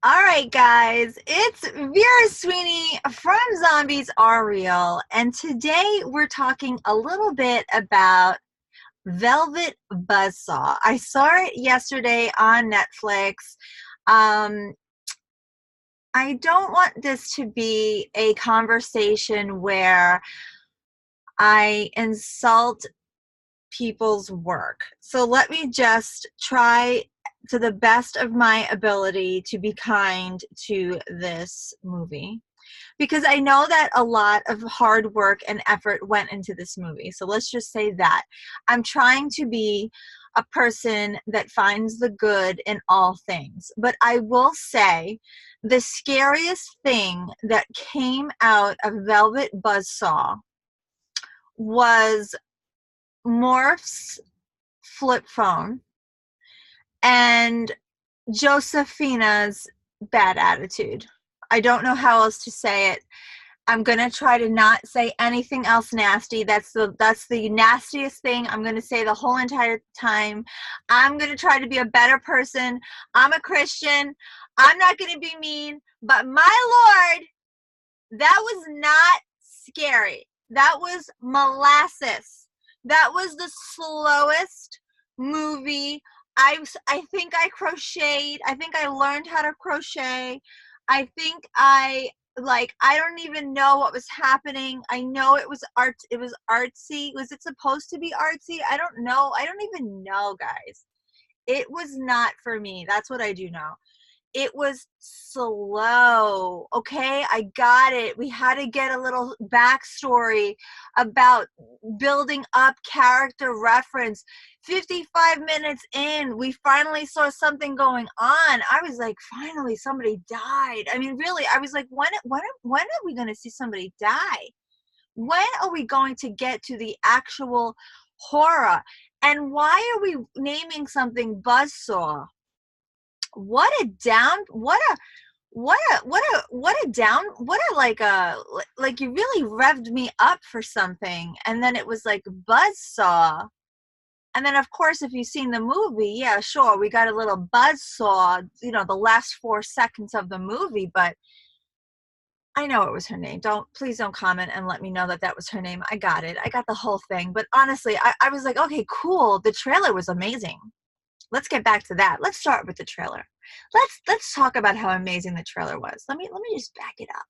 All right, guys, it's Vera Sweeney from Zombies Are Real, and today we're talking a little bit about Velvet Buzzsaw. I saw it yesterday on Netflix. Um, I don't want this to be a conversation where I insult people's work. So let me just try to the best of my ability to be kind to this movie, because I know that a lot of hard work and effort went into this movie. So let's just say that I'm trying to be a person that finds the good in all things. But I will say the scariest thing that came out of Velvet Buzzsaw was Morph's flip phone and Josephina's bad attitude. I don't know how else to say it. I'm gonna try to not say anything else nasty. That's the nastiest thing I'm gonna say the whole entire time. I'm gonna try to be a better person. I'm a Christian. I'm not gonna be mean, but my Lord, that was not scary. That was molasses. That was the slowest movie. I think I crocheted. I think I learned how to crochet. I think I don't even know what was happening. I know it was art. It was artsy. Was it supposed to be artsy? I don't know. I don't even know, guys. It was not for me. That's what I do know. It was slow. Okay, I got it. We had to get a little backstory about building up character reference. 55 minutes in, we finally saw something going on. I was like, finally, somebody died. I mean, really, I was like, when are we going to see somebody die? When are we going to get to the actual horror? And why are we naming something Buzzsaw? What a down, like you really revved me up for something, and then it was like Buzzsaw. And then, of course, if you've seen the movie, yeah, sure, we got a little Buzzsaw, the last 4 seconds of the movie, but I know it was her name. Please don't comment and let me know that was her name. I got it. I got the whole thing. But honestly, I was like, okay, cool. The trailer was amazing. Let's get back to that. Let's start with the trailer. Let's talk about how amazing the trailer was. Let me just back it up.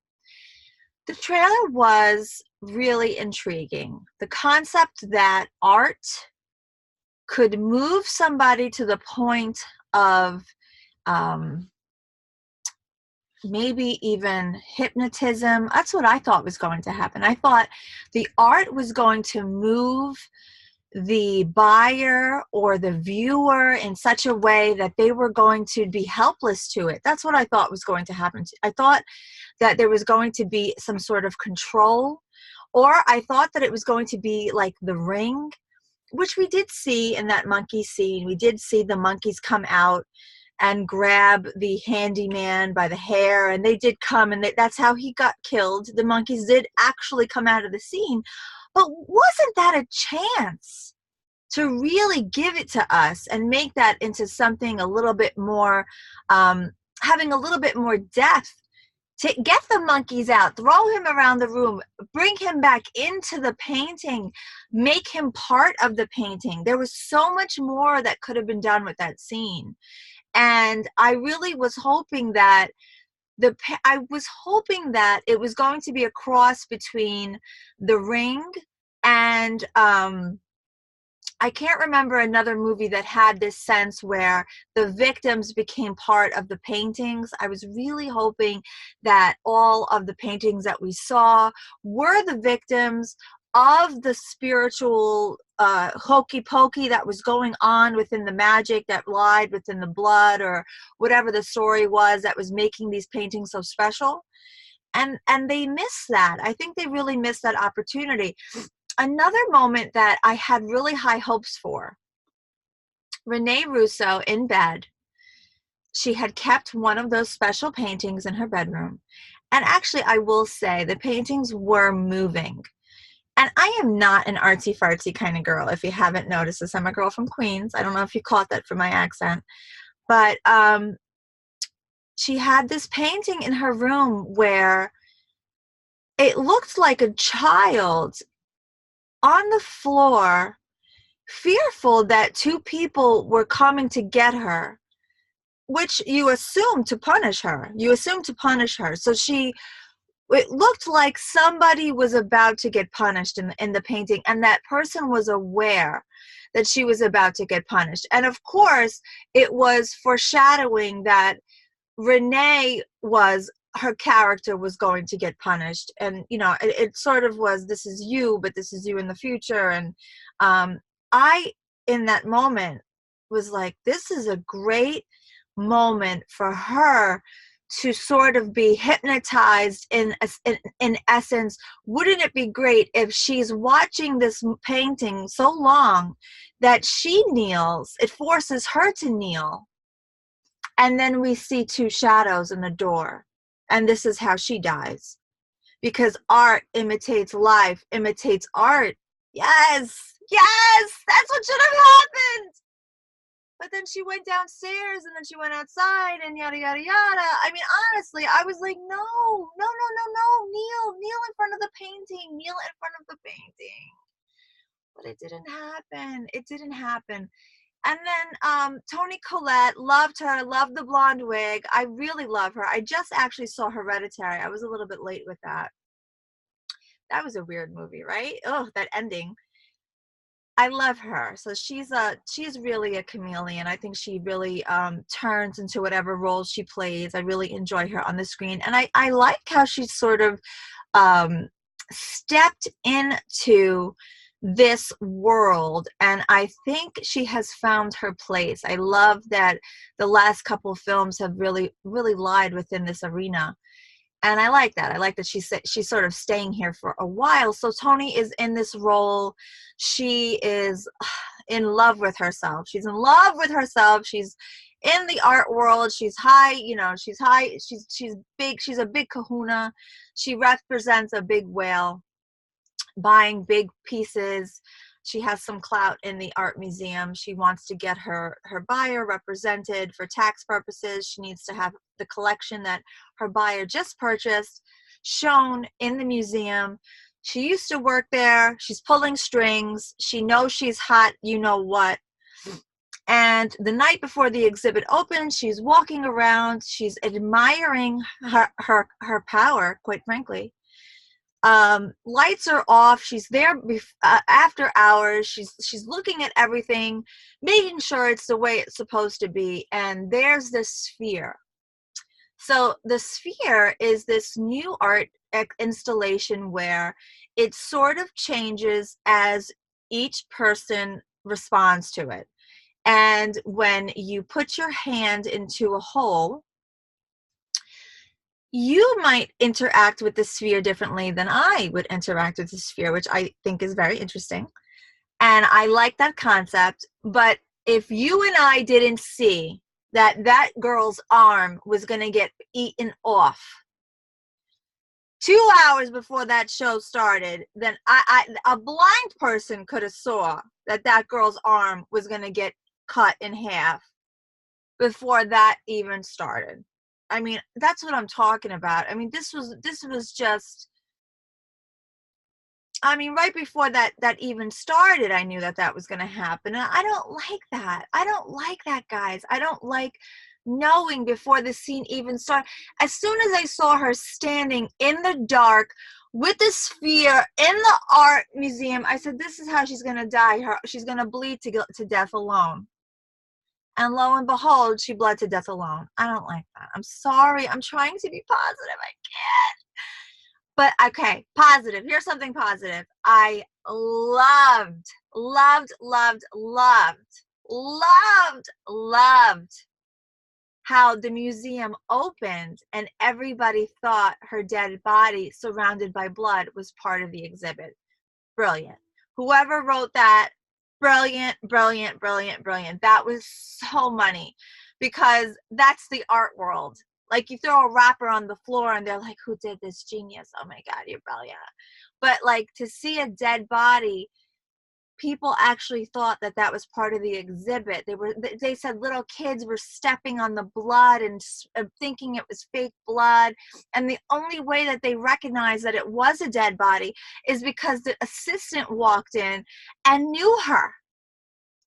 The trailer was really intriguing. The concept that art could move somebody to the point of maybe even hypnotism. That's what I thought was going to happen. I thought the art was going to move the buyer or the viewer in such a way that they were going to be helpless to it. That's what I thought was going to happen. I thought that there was going to be some sort of control, or I thought that it was going to be like The Ring, which we did see in that monkey scene. We did see the monkeys come out and grab the handyman by the hair, and they did come, and that's how he got killed. The monkeys did actually come out of the scene. But wasn't that a chance to really give it to us and make that into something a little bit more, having a little bit more depth? To get the monkeys out, throw him around the room, bring him back into the painting, make him part of the painting. There was so much more that could have been done with that scene. And I really was hoping that it was going to be a cross between The Ring and I can't remember another movie that had this sense where the victims became part of the paintings. I was really hoping that all of the paintings that we saw were the victims of the spiritual hokey pokey that was going on within the magic that lied within the blood, or whatever the story was that was making these paintings so special. And they missed that. I think they really missed that opportunity. Another moment that I had really high hopes for, Renee Russo in bed, she had kept one of those special paintings in her bedroom. And actually, I will say the paintings were moving. And I am not an artsy-fartsy kind of girl. If you haven't noticed this, I'm a girl from Queens. I don't know if you caught that from my accent. But she had this painting in her room where it looked like a child on the floor, fearful that two people were coming to get her, which you assume to punish her. You assume to punish her. So it looked like somebody was about to get punished in the painting, and that person was aware that she was about to get punished. And of course, it was foreshadowing that Renee her character was going to get punished. And, you know, it sort of was, this is you, but this is you in the future. And I, in that moment, was like, this is a great moment for her to sort of be hypnotized in essence. Wouldn't it be great if she's watching this painting so long that she kneels, it forces her to kneel, and then we see two shadows in the door, and this is how she dies, because art imitates life, imitates art. Yes, yes, that's what should have happened. But then she went downstairs, and then she went outside, and yada, yada, yada. I mean, honestly, I was like, no, no, no, no, no, kneel in front of the painting, kneel in front of the painting. But it didn't happen. It didn't happen. And then Toni Collette, loved her, loved the blonde wig. I really love her. I just actually saw Hereditary. I was a little bit late with that. That was a weird movie, right? Oh, that ending. I love her. So she's really a chameleon. I think she really turns into whatever role she plays. I really enjoy her on the screen. And I like how she sort of stepped into this world, and I think she has found her place. I love that the last couple of films have really lied within this arena, and I like that. I like that she's sort of staying here for a while. So Toni is in this role. She is in love with herself. She's in love with herself. She's in the art world. She's high, you know, she's high. She's big. She's a big kahuna. She represents a big whale, buying big pieces. She has some clout in the art museum. She wants to get her buyer represented for tax purposes. She needs to have the collection that her buyer just purchased shown in the museum. She used to work there. She's pulling strings. She knows she's hot, you know what. And the night before the exhibit opens, she's walking around. She's admiring her power, quite frankly. Lights are off. She's there after hours. She's looking at everything, making sure it's the way it's supposed to be. And there's this sphere. So the sphere is this new art installation where it sort of changes as each person responds to it. And when you put your hand into a hole, you might interact with the sphere differently than I would interact with the sphere, which I think is very interesting. And I like that concept. But if you and I didn't see that girl's arm was going to get eaten off 2 hours before that show started, then a blind person could have saw that girl's arm was going to get cut in half before that even started. I mean, that's what I'm talking about. I mean, this was just, I mean, right before that even started, I knew that was going to happen. And I don't like that. I don't like that, guys. I don't like knowing before the scene even started. As soon as I saw her standing in the dark with the sphere in the art museum, I said, this is how she's going to die. She's going to bleed to death alone. And lo and behold, she bled to death alone. I don't like that. I'm sorry. I'm trying to be positive. I can't. But okay, positive. Here's something positive. I loved how the museum opened and everybody thought her dead body surrounded by blood was part of the exhibit. Brilliant. Whoever wrote that, brilliant. That was so money, because that's the art world. Like, you throw a rapper on the floor and they're like, who did this? Genius. Oh my God, you're brilliant. But like, to see a dead body, people actually thought that that was part of the exhibit. They said little kids were stepping on the blood and thinking it was fake blood, and the only way that they recognized that it was a dead body is because the assistant walked in and knew her.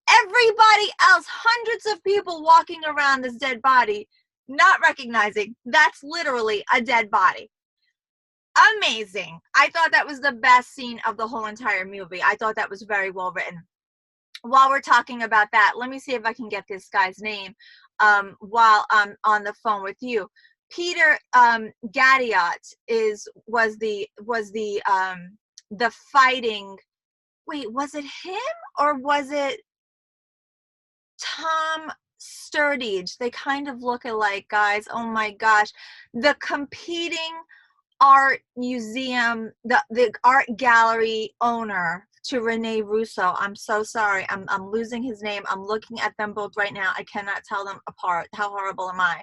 Everybody else, hundreds of people walking around this dead body, not recognizing that's literally a dead body. Amazing. I thought that was the best scene of the whole entire movie. I thought that was very well written. While we're talking about that, let me see if I can get this guy's name while I'm on the phone with you. Peter Gadiot was the fighting. Wait, was it him or was it Tom Sturridge? They kind of look alike, guys. Oh my gosh. The competing art museum, the art gallery owner to Rene Russo. I'm so sorry. I'm losing his name. I'm looking at them both right now. I cannot tell them apart. How horrible am I?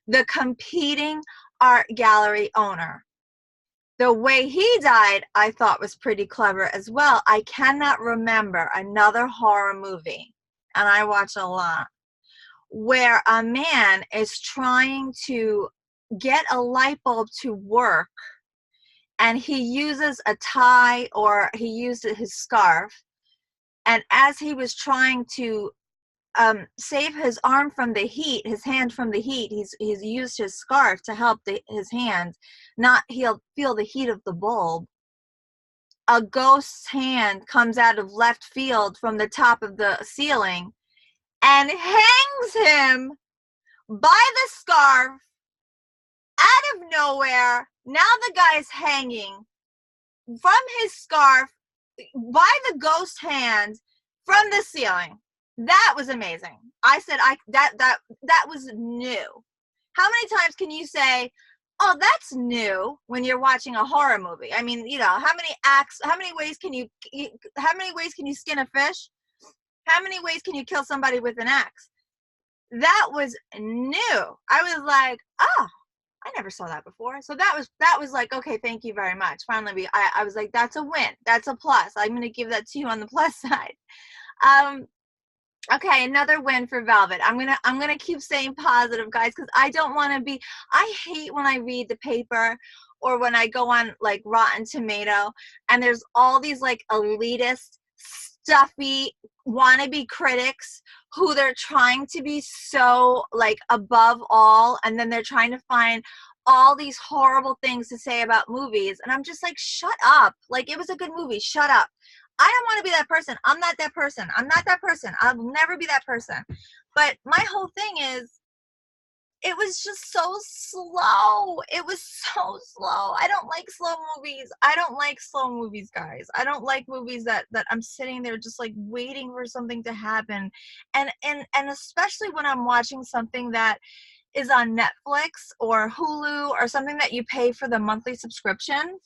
The competing art gallery owner. The way he died, I thought was pretty clever as well. I cannot remember another horror movie, and I watch a lot, where a man is trying to get a light bulb to work, and he uses a tie, or he used his scarf, and as he was trying to save his arm from the heat, his hand from the heat, he's used his scarf to help his hand not feel the heat of the bulb. A ghost's hand comes out of left field from the top of the ceiling and hangs him by the scarf out of nowhere. Now the guy's hanging from his scarf by the ghost hand from the ceiling. That was amazing. I said that was new. How many times can you say, "Oh, that's new," when you're watching a horror movie? I mean, you know, how many ways can you skin a fish? How many ways can you kill somebody with an axe? That was new. I was like, "Oh, I never saw that before." So that was like, okay, thank you very much. Finally, I was like, that's a win. That's a plus. I'm going to give that to you on the plus side. Okay, another win for Velvet. I'm gonna keep saying positive, guys, because I don't want to be. I hate when I read the paper or when I go on like Rotten Tomato and there's all these like elitist, stuffy wannabe critics who they're trying to be so like above all, and then they're trying to find all these horrible things to say about movies, and I'm just like, shut up. Like, it was a good movie. Shut up. I don't want to be that person. I'm not that person. I'm not that person. I'll never be that person. But my whole thing is, it was just so slow. It was so slow. I don't like slow movies. I don't like slow movies, guys. I don't like movies that I'm sitting there just like waiting for something to happen. And especially when I'm watching something that is on Netflix or Hulu or something that you pay for the monthly subscription.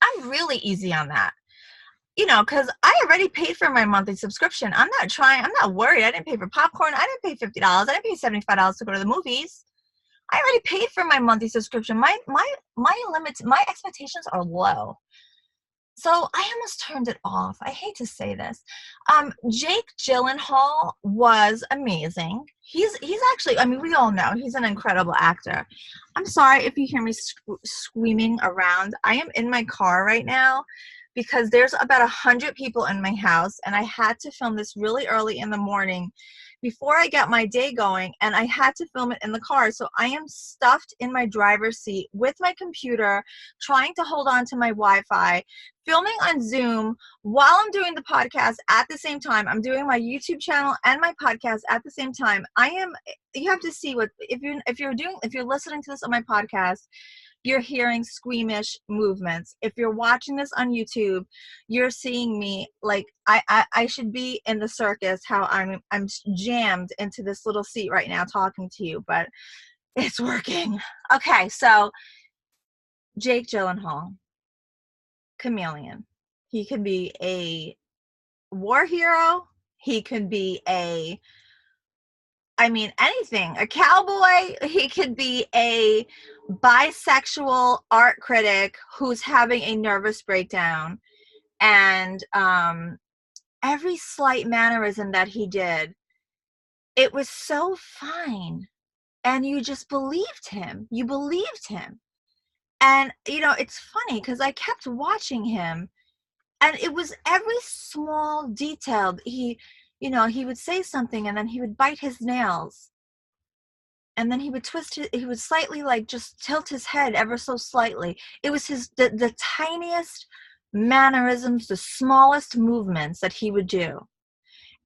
I'm really easy on that. You know, because I already paid for my monthly subscription. I'm not worried. I didn't pay for popcorn. I didn't pay $50. I didn't pay $75 to go to the movies. I already paid for my monthly subscription. My limits, my expectations are low. So I almost turned it off. I hate to say this. Jake Gyllenhaal was amazing. He's actually, I mean, we all know he's an incredible actor. I'm sorry if you hear me screaming around. I am in my car right now, because there's about 100 people in my house, and I had to film this really early in the morning before I got my day going, and I had to film it in the car. So I am stuffed in my driver's seat with my computer, trying to hold on to my Wi-Fi, filming on Zoom while I'm doing the podcast at the same time. I'm doing my YouTube channel and my podcast at the same time. You have to see what, if you're listening to this on my podcast, you're hearing squeamish movements. If you're watching this on YouTube, you're seeing me like I should be in the circus, how I'm jammed into this little seat right now talking to you, but it's working. Okay, so Jake Gyllenhaal, chameleon. He can be a war hero. He could be anything. A cowboy. He could be a bisexual art critic who's having a nervous breakdown, and every slight mannerism that he did, it was so fine. And you just believed him. You believed him. And, you know, it's funny because I kept watching him, and it was every small detail. He, you know, he would say something and then he would bite his nails. And then he would he would slightly like just tilt his head ever so slightly. It was the tiniest mannerisms, the smallest movements that he would do.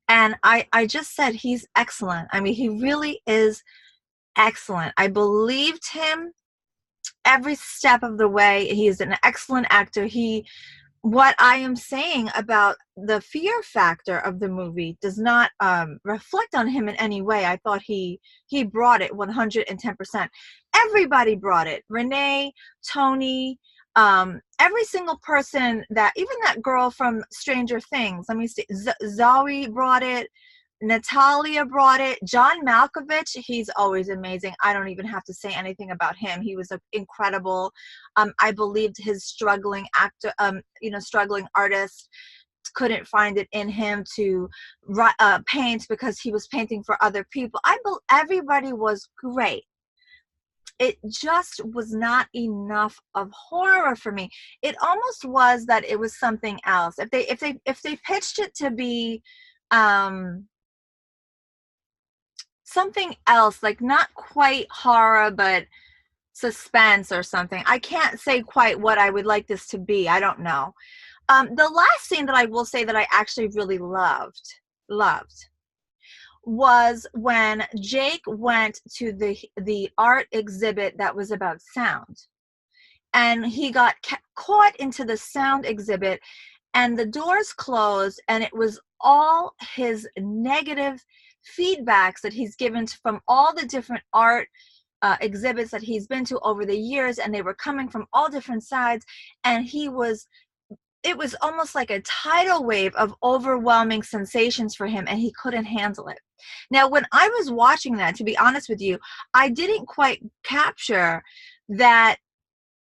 And I just said, he's excellent. I mean, he really is excellent. I believed him every step of the way. He is an excellent actor. What I am saying about the fear factor of the movie does not reflect on him in any way. I thought he brought it 110%. Everybody brought it. Renee, Toni, every single person, that even that girl from Stranger Things. Let me see. Zawe brought it. Natalia brought it. John Malkovich, he's always amazing. I don't even have to say anything about him. He was incredible. I believed his struggling actor, struggling artist couldn't find it in him to paint because he was painting for other people. Everybody was great. It just was not enough of horror for me. It almost was that it was something else. If they pitched it to be something else, like not quite horror but suspense or something, I can't say quite what I would like this to be. I don't know. The last scene that I will say that I actually really loved was when Jake went to the art exhibit that was about sound, and he got caught into the sound exhibit, and the doors closed, and it was all his negative feedbacks that he's given from all the different art exhibits that he's been to over the years, and they were coming from all different sides, and it was almost like a tidal wave of overwhelming sensations for him, and he couldn't handle it. Now, when I was watching that, to be honest with you, I didn't quite capture that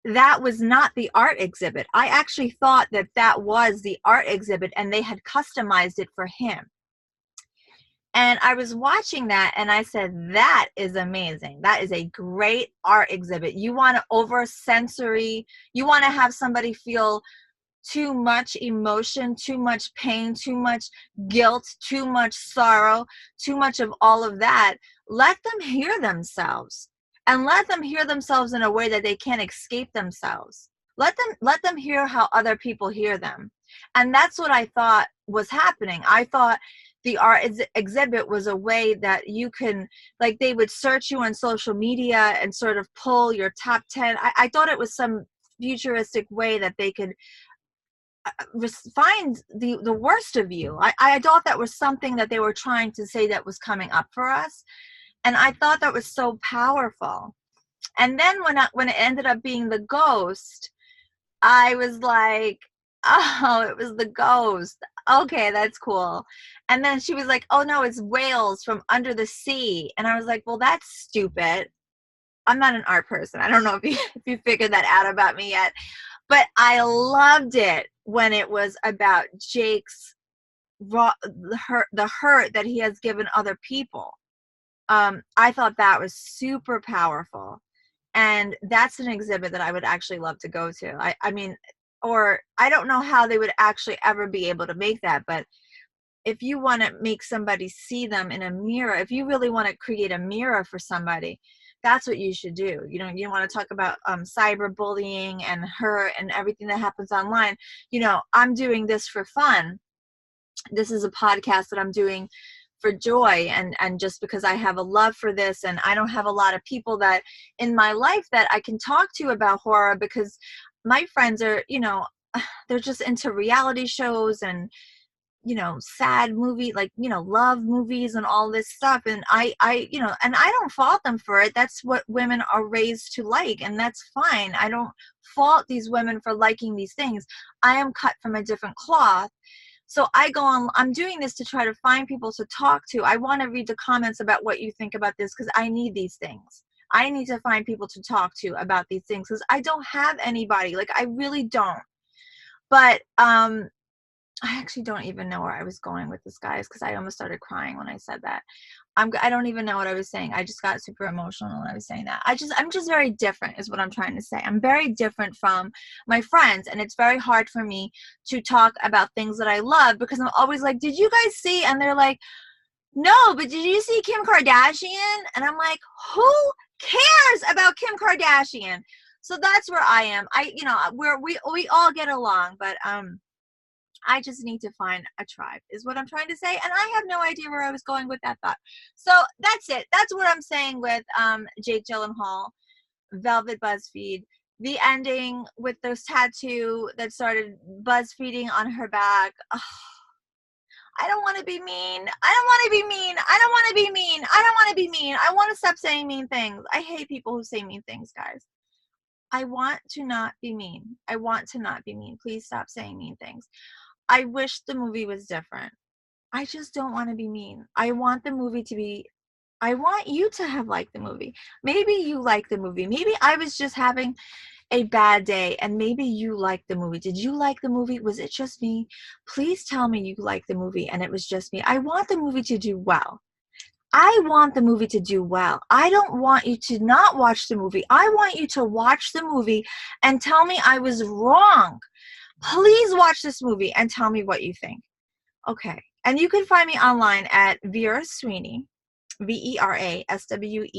was not the art exhibit. I actually thought that was the art exhibit and they had customized it for him. And I was watching that and I said, that is amazing. That is a great art exhibit. You want to you want to have somebody feel too much emotion, too much pain, too much guilt, too much sorrow, too much of all of that. Let them hear themselves, and let them hear themselves in a way that they can't escape themselves. Let them hear how other people hear them. And that's what I thought was happening. I thought the art exhibit was a way that you can, like, they would search you on social media and sort of pull your top 10. I thought it was some futuristic way that they could find the worst of you. I thought that was something that they were trying to say that was coming up for us. And I thought that was so powerful. And then when it ended up being the ghost, I was like, oh, it was the ghost. Okay, that's cool. And then she was like, oh no, it's whales from under the sea. And I was like, well, that's stupid. I'm not an art person. I don't know if you figured that out about me yet. But I loved it when it was about Jake's the hurt that he has given other people. I thought that was super powerful. And that's an exhibit that I would actually love to go to. I mean, or I don't know how they would actually ever be able to make that, but if you want to make somebody see them in a mirror, if you really want to create a mirror for somebody, that's what you should do. You know, you want to talk about cyberbullying and hurt and everything that happens online. You know, I'm doing this for fun. This is a podcast that I'm doing for joy, and just because I have a love for this, and I don't have a lot of people that in my life that I can talk to about horror, because my friends are, you know, they're just into reality shows and, you know, sad movie, like, you know, love movies and all this stuff. And I, you know, and I don't fault them for it. That's what women are raised to like, and that's fine. I don't fault these women for liking these things. I am cut from a different cloth. So I go on, I'm doing this to try to find people to talk to. I want to read the comments about what you think about this, because I need these things. I need to find people to talk to about these things, because I don't have anybody. Like, I really don't. But I actually don't even know where I was going with this, guys, because I almost started crying when I said that. I don't even know what I was saying. I just got super emotional when I was saying that. I'm just very different is what I'm trying to say. I'm very different from my friends, and it's very hard for me to talk about things that I love because I'm always like, did you guys see? And they're like, no, but did you see Kim Kardashian? And I'm like, who cares about Kim Kardashian? So that's where I am. We all get along, but I just need to find a tribe is what I'm trying to say. And I have no idea where I was going with that thought. So that's it. That's what I'm saying with Jake Gyllenhaal, Velvet BuzzFeed. The ending with those tattoo that started BuzzFeeding on her back. Ugh, I don't want to be mean. I don't want to be mean. I don't want to be mean. I don't want to be mean. I want to stop saying mean things. I hate people who say mean things, guys. I want to not be mean. I want to not be mean. Please stop saying mean things. I wish the movie was different. I just don't want to be mean. I want the movie to be, I want you to have liked the movie. Maybe you like the movie. Maybe I was just having a bad day and maybe you liked the movie. Did you like the movie? Was it just me? Please tell me you liked the movie and it was just me. I want the movie to do well. I want the movie to do well. I don't want you to not watch the movie. I want you to watch the movie and tell me I was wrong. Please watch this movie and tell me what you think. Okay. And you can find me online at Vera Sweeney, VERASWEENEY.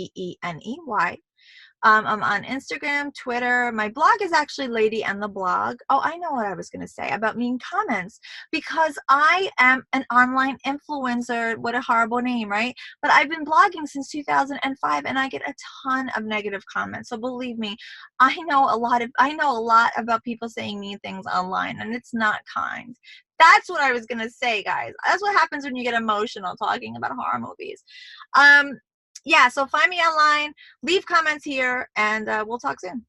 I'm on Instagram, Twitter. My blog is actually Lady and the Blog. Oh, I know what I was going to say about mean comments because I am an online influencer. What a horrible name, right? But I've been blogging since 2005 and I get a ton of negative comments. So believe me, I know a lot about people saying mean things online and it's not kind. That's what I was going to say, guys. That's what happens when you get emotional talking about horror movies. Yeah, so find me online, leave comments here, and we'll talk soon.